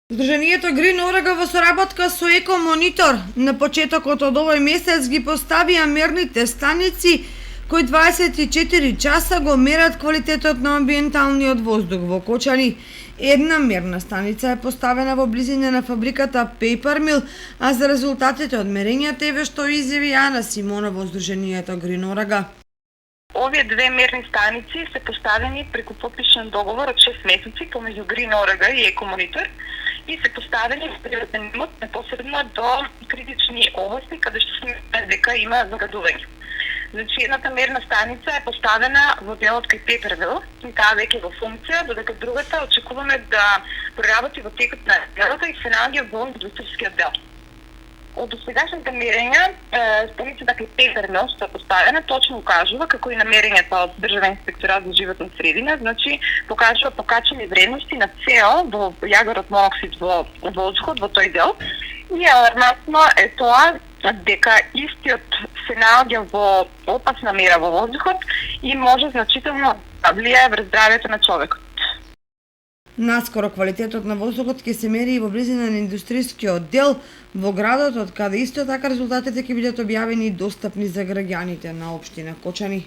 Здруженијето Green Орега во соработка со Еко Монитор на почетокот од овој месец ги поставија мерните станици кои 24 часа го мерат квалитетот на амбиенталниот воздух во Кочани. Една мерна станица е поставена во близина на фабриката Paper Mill, а за резултатите од мерењата еве што изјави Ана Симонова од Здруженијето Green Орега. Овие две мерни станици се поставени преку подпишан договор од 6 месеци помеѓу Green Орега и Еко Монитор и се поставени во природен имот непосредно до критични области каде што сме дека има загадување. Значи, едната мерна станица е поставена во делот кај Пепервил и таа веќе во функција, додека другата очекуваме да проработи во текот на делата и се наоѓа во индустријскиот дел. Од досегашните мерења, станицата кај Пепервил што е поставена точно укажува, како и на мерењата од Државен инспекторат за животна средина, значи покажува покачени вредности на СО во јагарот моноксид во воздухот во тој дел. И алармантно е тоа дека истиот се наоѓа во опасна мера во воздухот и може значително да влијае врз здравјето на човекот. Наскоро квалитетот на воздухот ќе се мери и во близина на индустријскиот дел во градот, од каде исто така резултатите ќе бидат објавени и достапни за граѓаните на општина Кочани.